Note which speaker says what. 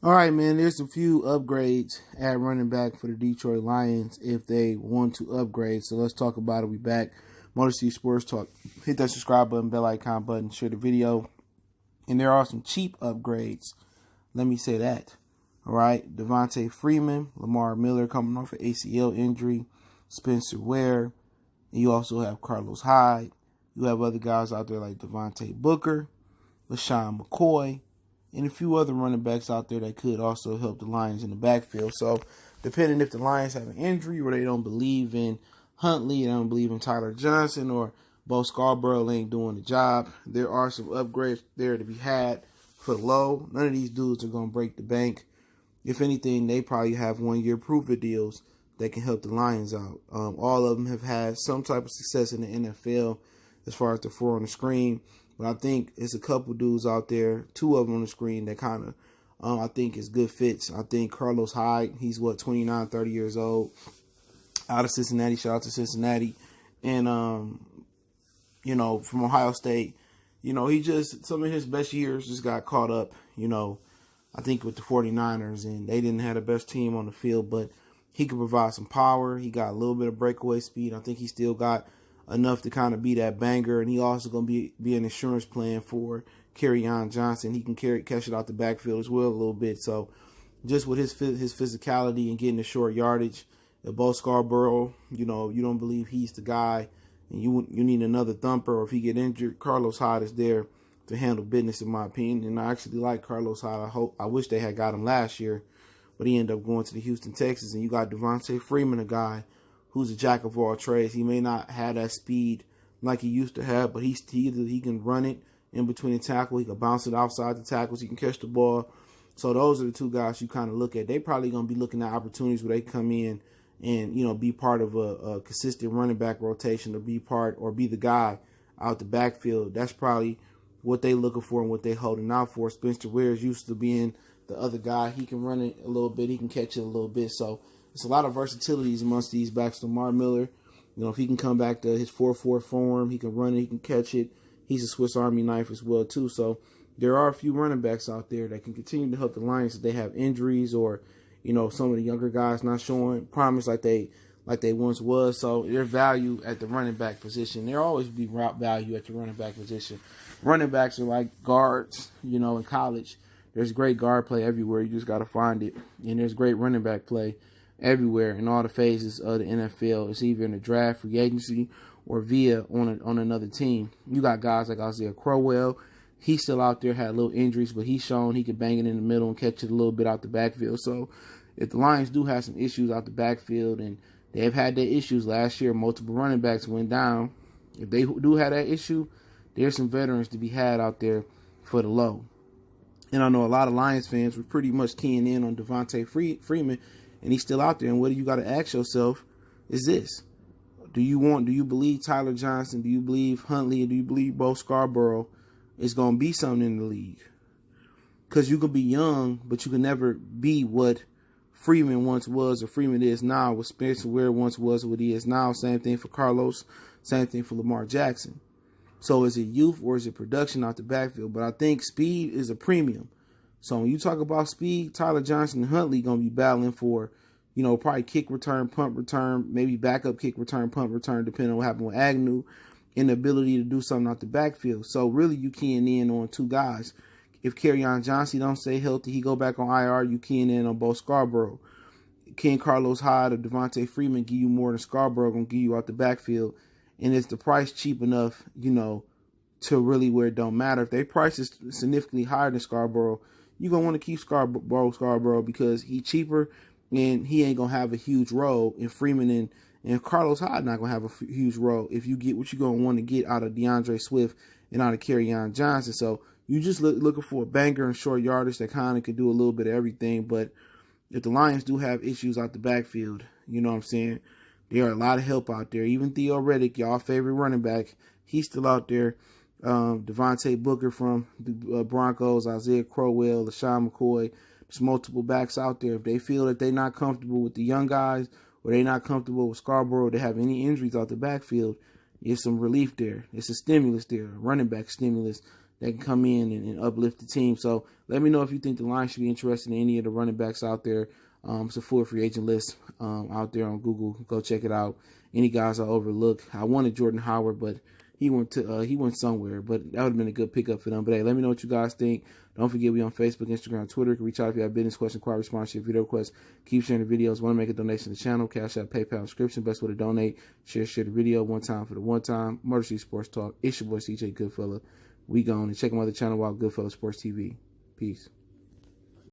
Speaker 1: All right, man, there's a few upgrades at running back for the Detroit Lions if they want to upgrade. So let's talk about it. We back. Motor City Sports Talk. Hit that subscribe button, bell icon button, share the video. And there are some cheap upgrades. Let me say that. All right, Devontae Freeman, Lamar Miller coming off an ACL injury, Spencer Ware, and you also have Carlos Hyde. You have other guys out there like Devontae Booker, LaShawn McCoy, and a few other running backs out there that could also help the Lions in the backfield. So, depending if the Lions have an injury or they don't believe in Huntley, they don't believe in Tyler Johnson, or Bo Scarborough ain't doing the job, there are some upgrades there to be had for the low. None of these dudes are going to break the bank. If anything, they probably have 1 year prove-it deals that can help the Lions out. All of them have had some type of success in the NFL as far as the four on the screen. But I think it's a couple dudes out there, two of them on the screen that kind of, I think is good fits. I think Carlos Hyde, he's 29, 30 years old, out of Cincinnati. Shout out to Cincinnati. And, from Ohio State, he just, some of his best years just got caught up, I think with the 49ers, and they didn't have the best team on the field, but he could provide some power. He got a little bit of breakaway speed. I think he still got enough to kind of be that banger, and he also going to be an insurance plan for Kerryon Johnson. He can catch it out the backfield as well a little bit. So just with his physicality and getting the short yardage, Bo Scarborough, you don't believe he's the guy, and you need another thumper, or if he get injured, Carlos Hyde is there to handle business, in my opinion. And I actually like Carlos Hyde. I wish they had got him last year, but he ended up going to the Houston Texans. And you got Devontae Freeman, a guy who's a jack of all trades. He may not have that speed like he used to have, but he can run it in between the tackle. He can bounce it outside the tackles. He can catch the ball. So those are the two guys you kind of look at. They probably going to be looking at opportunities where they come in and, be part of a consistent running back rotation, or be the guy out the backfield. That's probably what they looking for and what they holding out for. Spencer Ware is used to being the other guy. He can run it a little bit. He can catch it a little bit. So it's a lot of versatilities amongst these backs. Lamar Miller, if he can come back to his 4-4 form, he can run it, he can catch it. He's a Swiss Army knife as well, too. So there are a few running backs out there that can continue to help the Lions if they have injuries, or, some of the younger guys not showing promise like they once was. So their value at the running back position. There always be value at the running back position. Running backs are like guards, in college. There's great guard play everywhere. You just got to find it. And there's great running back play everywhere in all the phases of the NFL. It's either in the draft, free agency, or via on another team. You got guys like Isaiah Crowell. He's still out there, had little injuries, but he's shown he can bang it in the middle and catch it a little bit out the backfield. So if the Lions do have some issues out the backfield, and they've had their issues last year, multiple running backs went down. If they do have that issue, there's some veterans to be had out there for the low. And I know a lot of Lions fans were pretty much keying in on Devontae Freeman, and he's still out there. And what you got to ask yourself is this: do you believe Tyler Johnson? Do you believe Huntley? Or do you believe Bo Scarborough is going to be something in the league? Because you could be young, but you can never be what Freeman once was, or Freeman is now, what Spencer Ware once was, what he is now. Same thing for Carlos. Same thing for Lamar Jackson. So is it youth or is it production out the backfield? But I think speed is a premium. So when you talk about speed, Tyler Johnson and Huntley going to be battling for, probably kick return, punt return, maybe backup kick return, punt return, depending on what happened with Agnew, and the ability to do something out the backfield. So really you keying in on two guys. If Kerryon Johnson don't stay healthy, he go back on IR, you keying in on Bo Scarborough. Can Carlos Hyde or Devontae Freeman give you more than Scarborough going to give you out the backfield? And is the price cheap enough, to really where it don't matter? If their price is significantly higher than Scarborough, you're going to want to keep Scarborough because he's cheaper and he ain't going to have a huge role. And Freeman and Carlos Hyde not going to have a huge role if you get what you're going to want to get out of DeAndre Swift and out of Kerryon Johnson. So you just looking for a banger and short yardage that kind of could do a little bit of everything. But if the Lions do have issues out the backfield, you know what I'm saying, there are a lot of help out there. Even Theo Riddick, y'all favorite running back, he's still out there. Devontae Booker from the Broncos, Isaiah Crowell, LaShawn McCoy. There's multiple backs out there. If they feel that they're not comfortable with the young guys, or they're not comfortable with Scarborough, they have any injuries out the backfield, there's some relief there. It's a stimulus there, a running back stimulus that can come in and uplift the team. So let me know if you think the Lions should be interested in any of the running backs out there. It's a full free agent list out there on Google. Go check it out. Any guys I overlook. I wanted Jordan Howard, but he went somewhere. But that would have been a good pickup for them. But hey, let me know what you guys think. Don't forget we on Facebook, Instagram, Twitter. You can reach out if you have business questions, inquiry, sponsorship, video requests. Keep sharing the videos. Want to make a donation to the channel? Cash App, PayPal, subscription. Best way to donate. Share the video. One time for the one time. Murder Street Sports Talk. It's your boy CJ Goodfella. We gone and check my other channel out, Goodfella Sports TV. Peace.